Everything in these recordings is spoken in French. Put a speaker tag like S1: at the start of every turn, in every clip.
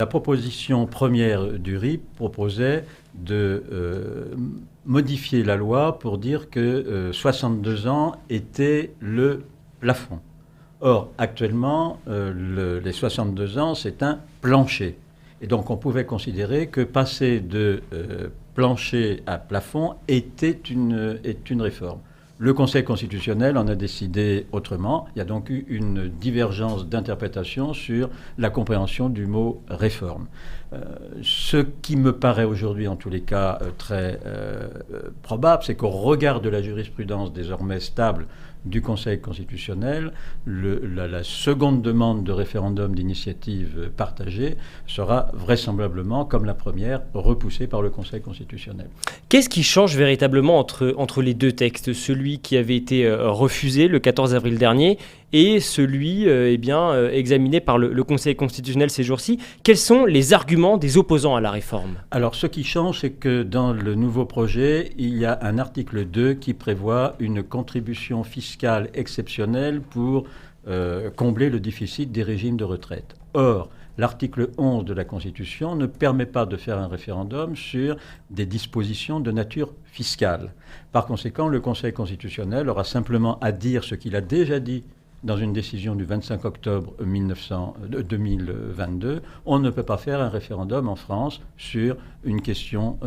S1: La proposition première du RIP proposait de modifier la loi pour dire que 62 ans était le plafond. Or, actuellement, les 62 ans, c'est un plancher. Et donc, on pouvait considérer que passer de plancher à plafond est une réforme. Le Conseil constitutionnel en a décidé autrement. Il y a donc eu une divergence d'interprétation sur la compréhension du mot réforme. Ce qui me paraît aujourd'hui, en tous les cas, très probable, c'est qu'au regard de la jurisprudence désormais stable du Conseil constitutionnel, la seconde demande de référendum d'initiative partagée sera vraisemblablement, comme la première, repoussée par le Conseil constitutionnel.
S2: Qu'est-ce qui change véritablement entre les deux textes, celui qui avait été refusé le 14 avril dernier et celui examiné par le Conseil constitutionnel ces jours-ci? Quels sont les arguments des opposants à la réforme?
S1: Alors, ce qui change, c'est que dans le nouveau projet, il y a un article 2 qui prévoit une contribution fiscale exceptionnelle pour combler le déficit des régimes de retraite. Or, l'article 11 de la Constitution ne permet pas de faire un référendum sur des dispositions de nature fiscale. Par conséquent, le Conseil constitutionnel aura simplement à dire ce qu'il a déjà dit dans une décision du 25 octobre 2022, on ne peut pas faire un référendum en France sur une question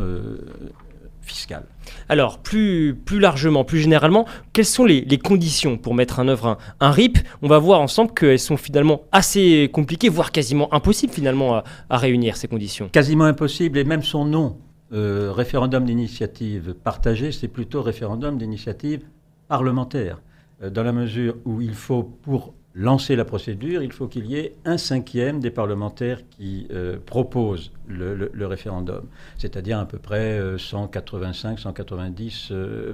S1: fiscale.
S2: Alors, plus largement, plus généralement, quelles sont les conditions pour mettre en œuvre un RIP? On va voir ensemble qu'elles sont finalement assez compliquées, voire quasiment impossibles finalement à réunir ces conditions.
S1: Quasiment impossible, et même son nom, référendum d'initiative partagée, c'est plutôt référendum d'initiative parlementaire. Dans la mesure où il faut, pour lancer la procédure, il faut qu'il y ait 1/5 des parlementaires qui proposent le référendum, c'est-à-dire à peu près 185, 190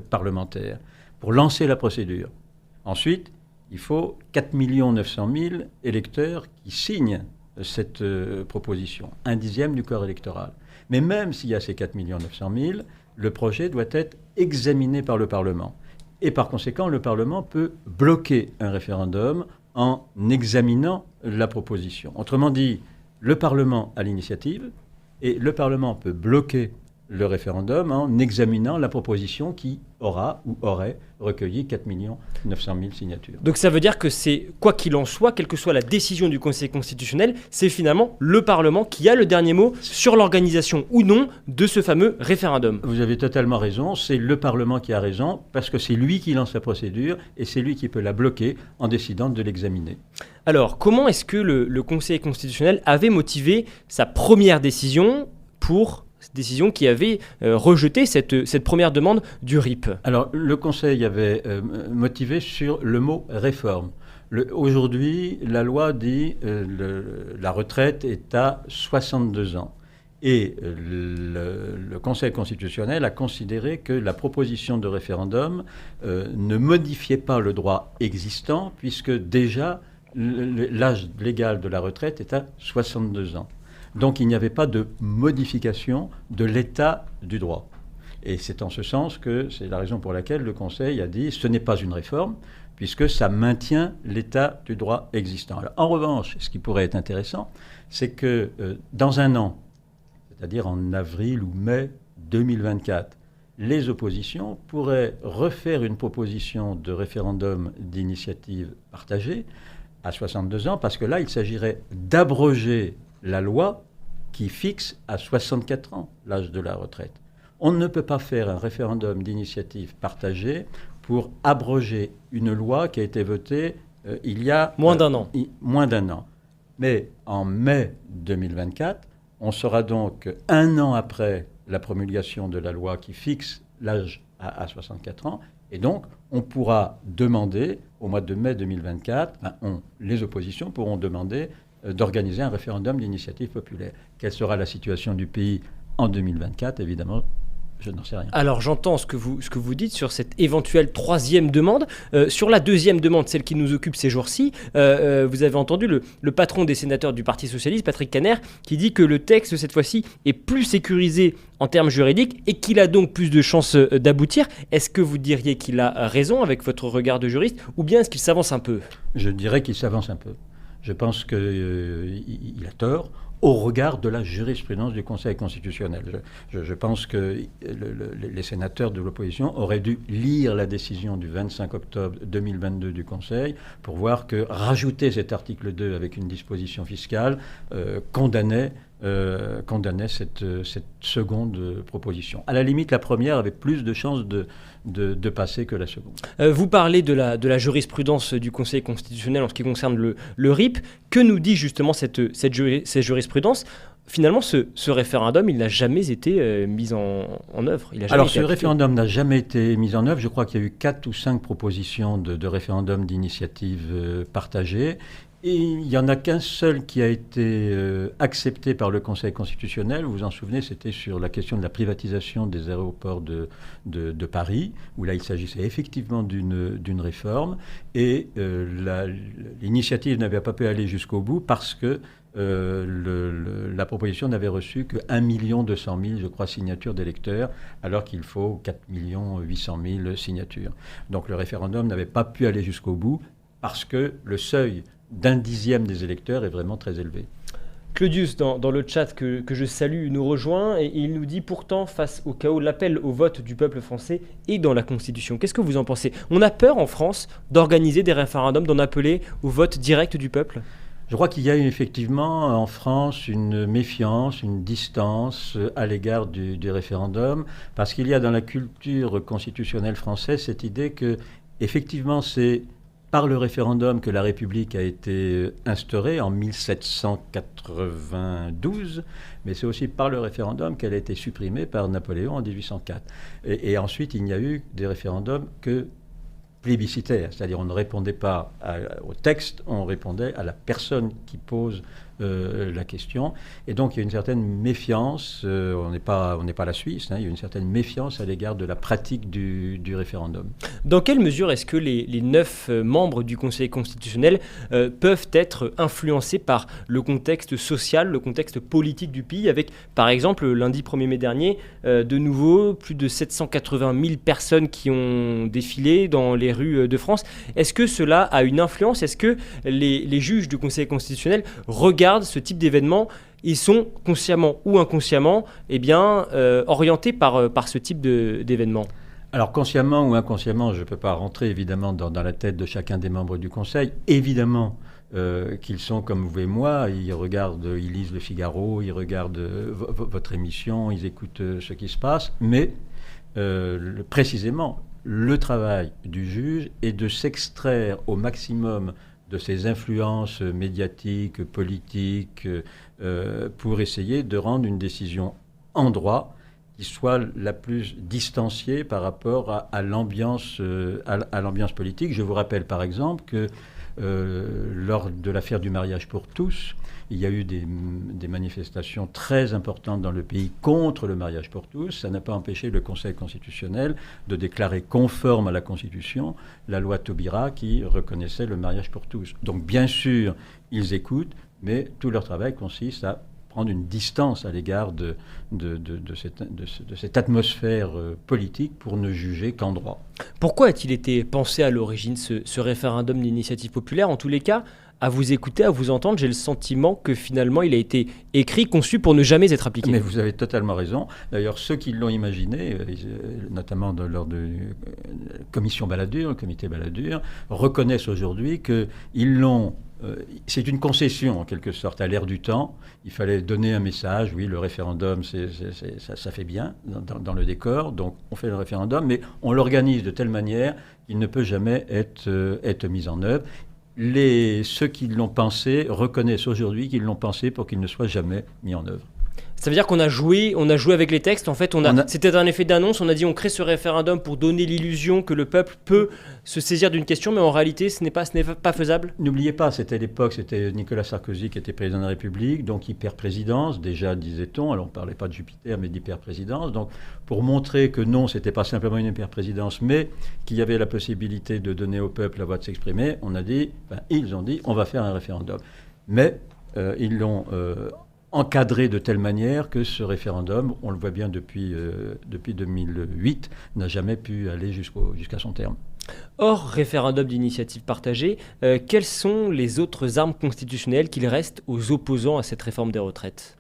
S1: parlementaires, pour lancer la procédure. Ensuite, il faut 4 900 000 électeurs qui signent cette proposition, 1/10 du corps électoral. Mais même s'il y a ces 4 900 000, le projet doit être examiné par le Parlement. Et par conséquent, le Parlement peut bloquer un référendum en examinant la proposition. Autrement dit, le Parlement a l'initiative et le Parlement peut bloquer le référendum en examinant la proposition qui aura ou aurait recueilli 4 900 000 signatures.
S2: Donc ça veut dire que c'est, quoi qu'il en soit, quelle que soit la décision du Conseil constitutionnel, c'est finalement le Parlement qui a le dernier mot sur l'organisation ou non de ce fameux référendum.
S1: Vous avez totalement raison, c'est le Parlement qui a raison, parce que c'est lui qui lance la procédure et c'est lui qui peut la bloquer en décidant de l'examiner.
S2: Alors, comment est-ce que le Conseil constitutionnel avait motivé sa première décision pour cette décision qui avait rejeté cette première demande du RIP?
S1: Alors, le Conseil avait motivé sur le mot « réforme ». Aujourd'hui, la loi dit la retraite est à 62 ans. Et le Conseil constitutionnel a considéré que la proposition de référendum ne modifiait pas le droit existant, puisque déjà l'âge légal de la retraite est à 62 ans. Donc il n'y avait pas de modification de l'état du droit. Et c'est en ce sens que c'est la raison pour laquelle le Conseil a dit ce n'est pas une réforme, puisque ça maintient l'état du droit existant. Alors, en revanche, ce qui pourrait être intéressant, c'est que dans un an, c'est-à-dire en avril ou mai 2024, les oppositions pourraient refaire une proposition de référendum d'initiative partagée à 62 ans, parce que là, il s'agirait d'abroger la loi qui fixe à 64 ans l'âge de la retraite. On ne peut pas faire un référendum d'initiative partagée pour abroger une loi qui a été votée il y a...
S2: Moins d'un an.
S1: Moins d'un an. Mais en mai 2024, on sera donc un an après la promulgation de la loi qui fixe l'âge à 64 ans. Et donc, on pourra demander, au mois de mai 2024, les oppositions pourront demander d'organiser un référendum d'initiative populaire. Quelle sera la situation du pays en 2024? Évidemment, je n'en sais rien.
S2: Alors j'entends ce que vous dites sur cette éventuelle troisième demande. Sur la deuxième demande, celle qui nous occupe ces jours-ci, vous avez entendu le patron des sénateurs du Parti socialiste, Patrick Kanner, qui dit que le texte, cette fois-ci, est plus sécurisé en termes juridiques et qu'il a donc plus de chances d'aboutir. Est-ce que vous diriez qu'il a raison avec votre regard de juriste, ou bien est-ce qu'il s'avance un peu?
S1: Je dirais qu'il s'avance un peu. Je pense qu'il a tort. au regard de la jurisprudence du Conseil constitutionnel. Je pense que les sénateurs de l'opposition auraient dû lire la décision du 25 octobre 2022 du Conseil pour voir que rajouter cet article 2 avec une disposition fiscale condamnait cette seconde proposition. À la limite, la première avait plus de chances de passer que la seconde.
S2: Vous parlez de la jurisprudence du Conseil constitutionnel en ce qui concerne le RIP. Que nous dit justement cette jurisprudence ? Finalement, ce référendum, il n'a jamais été mis en œuvre.
S1: Alors, ce référendum n'a jamais été mis en œuvre. Je crois qu'il y a eu 4 ou 5 propositions de référendum d'initiative partagée. Et il n'y en a qu'un seul qui a été accepté par le Conseil constitutionnel. Vous vous en souvenez, c'était sur la question de la privatisation des aéroports de Paris, où là, il s'agissait effectivement d'une réforme. Et l'initiative n'avait pas pu aller jusqu'au bout parce que la proposition n'avait reçu que 1 200 000, je crois, signatures d'électeurs, alors qu'il faut 4 800 000 signatures. Donc le référendum n'avait pas pu aller jusqu'au bout parce que le seuil d'un dixième des électeurs est vraiment très élevé.
S2: Claudius, dans le chat que je salue, nous rejoint et il nous dit pourtant, face au chaos, l'appel au vote du peuple français est dans la Constitution. Qu'est-ce que vous en pensez ? On a peur en France d'organiser des référendums, d'en appeler au vote direct du peuple ?
S1: Je crois qu'il y a effectivement en France une méfiance, une distance à l'égard du référendum, parce qu'il y a dans la culture constitutionnelle française cette idée que, effectivement, c'est par le référendum que la République a été instaurée en 1792, mais c'est aussi par le référendum qu'elle a été supprimée par Napoléon en 1804. Et ensuite, il n'y a eu des référendums que plébiscitaires, c'est-à-dire on ne répondait pas au texte, on répondait à la personne qui pose la question. Et donc il y a une certaine méfiance, on n'est pas la Suisse, il y a une certaine méfiance à l'égard de la pratique du référendum.
S2: Dans quelle mesure est-ce que les 9 membres du Conseil constitutionnel peuvent être influencés par le contexte social, le contexte politique du pays, avec par exemple lundi 1er mai dernier, de nouveau plus de 780 000 personnes qui ont défilé dans les rues de France. Est-ce que cela a une influence ? Est-ce que les juges du Conseil constitutionnel regardent ce type d'événements, ils sont consciemment ou inconsciemment orientés par ce type d'événements ?
S1: Alors consciemment ou inconsciemment, je ne peux pas rentrer évidemment dans la tête de chacun des membres du Conseil. Évidemment qu'ils sont comme vous et moi, ils lisent le Figaro, ils regardent votre émission, ils écoutent ce qui se passe, mais précisément, le travail du juge est de s'extraire au maximum de ces influences médiatiques, politiques, pour essayer de rendre une décision en droit qui soit la plus distanciée par rapport à l'ambiance politique. Je vous rappelle par exemple que lors de l'affaire du mariage pour tous, il y a eu des manifestations très importantes dans le pays contre le mariage pour tous. Ça n'a pas empêché le Conseil constitutionnel de déclarer conforme à la Constitution la loi Taubira qui reconnaissait le mariage pour tous. Donc bien sûr, ils écoutent, mais tout leur travail consiste à prendre une distance à l'égard de cette atmosphère politique pour ne juger qu'en droit.
S2: Pourquoi a-t-il été pensé à l'origine ce référendum d'initiative populaire ? En tous les cas, à vous écouter, à vous entendre, j'ai le sentiment que finalement il a été écrit, conçu pour ne jamais être appliqué.
S1: Mais vous avez totalement raison. D'ailleurs, ceux qui l'ont imaginé, notamment lors de commission Balladur, le comité Balladur, reconnaissent aujourd'hui qu'ils l'ont... c'est une concession en quelque sorte à l'ère du temps. Il fallait donner un message. Oui, le référendum, ça fait bien dans le décor. Donc on fait le référendum, mais on l'organise de telle manière qu'il ne peut jamais être mis en œuvre. Ceux qui l'ont pensé reconnaissent aujourd'hui qu'ils l'ont pensé pour qu'il ne soit jamais mis en œuvre.
S2: Ça veut dire qu'on a joué avec les textes. En fait, c'était un effet d'annonce. On a dit on crée ce référendum pour donner l'illusion que le peuple peut se saisir d'une question, mais en réalité, ce n'est pas faisable.
S1: N'oubliez pas, c'était Nicolas Sarkozy qui était président de la République, donc hyper-présidence, déjà disait-on. Alors on ne parlait pas de Jupiter, mais d'hyper-présidence. Donc pour montrer que non, ce n'était pas simplement une hyper-présidence, mais qu'il y avait la possibilité de donner au peuple la voix de s'exprimer, ils ont dit on va faire un référendum. Mais ils l'ont... encadré de telle manière que ce référendum, on le voit bien depuis 2008, n'a jamais pu aller jusqu'à son terme.
S2: Hors référendum d'initiative partagée, quelles sont les autres armes constitutionnelles qu'il reste aux opposants à cette réforme des retraites?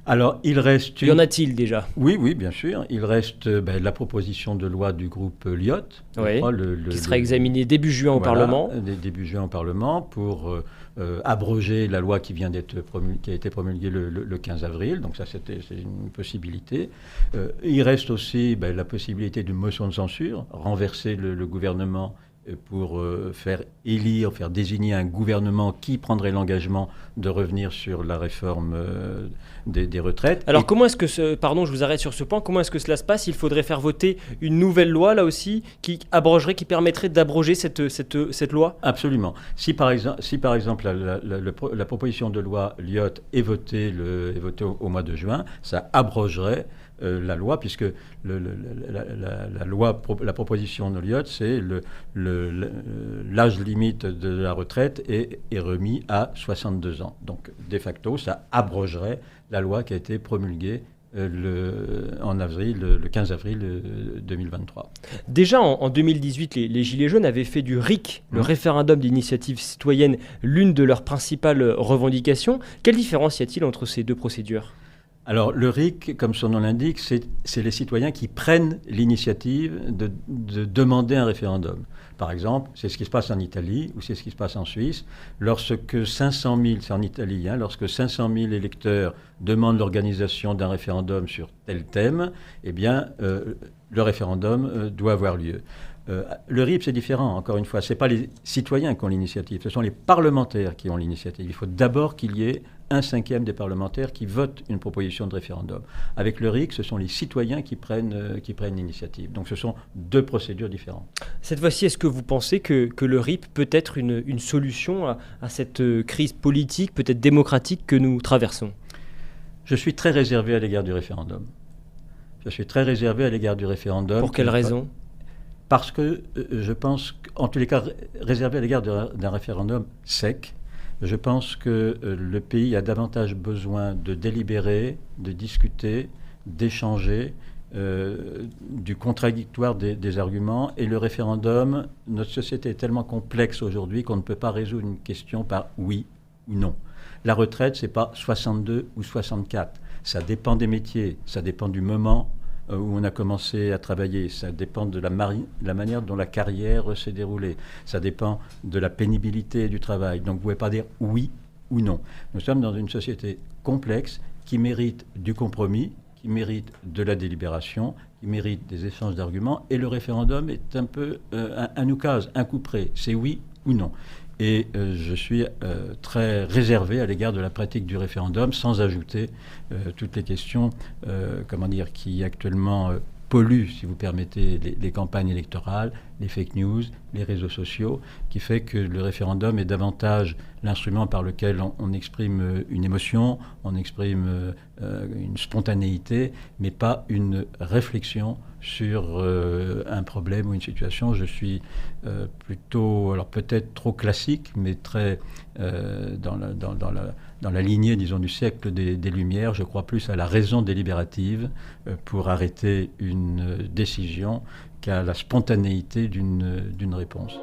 S1: Alors, il reste...
S2: Y en a-t-il déjà?
S1: Oui, oui, bien sûr. Il reste la proposition de loi du groupe Lyotte,
S2: Oui, qui sera examinée début juin au Parlement.
S1: Début juin au Parlement pour abroger la loi qui qui a été promulguée le 15 avril. Donc ça, c'est une possibilité. Il reste aussi la possibilité d'une motion de censure, renverser le gouvernement pour faire désigner un gouvernement qui prendrait l'engagement de revenir sur la réforme des retraites.
S2: Alors comment est-ce que pardon, je vous arrête sur ce point, comment est-ce que cela se passe? Il faudrait faire voter une nouvelle loi, là aussi, qui permettrait d'abroger cette loi?
S1: Absolument. Si par exemple la proposition de loi Lyotte est votée au mois de juin, ça abrogerait la loi, puisque la proposition de Lyotte, c'est l'âge limite de la retraite est remis à 62 ans. Donc, de facto, ça abrogerait la loi qui a été promulguée le 15 avril 2023.
S2: Déjà en 2018, les Gilets jaunes avaient fait du RIC, le référendum d'initiative citoyenne, l'une de leurs principales revendications. Quelle différence y a-t-il entre ces deux procédures?
S1: Alors, le RIC, comme son nom l'indique, c'est les citoyens qui prennent l'initiative de demander un référendum. Par exemple, c'est ce qui se passe en Italie ou c'est ce qui se passe en Suisse. Lorsque 500 000, c'est en Italie, lorsque 500 000 électeurs demandent l'organisation d'un référendum sur tel thème, eh bien, le référendum doit avoir lieu. Le RIP, c'est différent, encore une fois. Ce n'est pas les citoyens qui ont l'initiative, ce sont les parlementaires qui ont l'initiative. Il faut d'abord qu'il y ait un cinquième des parlementaires qui votent une proposition de référendum. Avec le RIC, ce sont les citoyens qui prennent l'initiative. Donc ce sont deux procédures différentes.
S2: Cette fois-ci, est-ce que vous pensez que le RIP peut être une solution à cette crise politique, peut-être démocratique, que nous traversons?
S1: Je suis très réservé à l'égard du référendum.
S2: Pour quelle raison?
S1: Parce que je pense, en tous les cas, réservé à l'égard d'un référendum sec, je pense que le pays a davantage besoin de délibérer, de discuter, d'échanger, du contradictoire des arguments. Et le référendum, notre société est tellement complexe aujourd'hui qu'on ne peut pas résoudre une question par oui ou non. La retraite, ce n'est pas 62 ou 64. Ça dépend des métiers, ça dépend du moment où on a commencé à travailler, ça dépend de la manière dont la carrière s'est déroulée, ça dépend de la pénibilité du travail. Donc vous ne pouvez pas dire oui ou non. Nous sommes dans une société complexe qui mérite du compromis, qui mérite de la délibération, qui mérite des échanges d'arguments, et le référendum est un peu un oukase, un coup près, c'est oui ou non. Et je suis très réservé à l'égard de la pratique du référendum, sans ajouter toutes les questions qui actuellement polluent, si vous permettez, les campagnes électorales, les fake news, les réseaux sociaux, qui fait que le référendum est davantage l'instrument par lequel on exprime une émotion, on exprime une spontanéité, mais pas une réflexion sur un problème ou une situation. Je suis plutôt, alors peut-être trop classique, mais très dans la lignée, disons, du siècle des Lumières. Je crois plus à la raison délibérative pour arrêter une décision qu'à la spontanéité d'une réponse.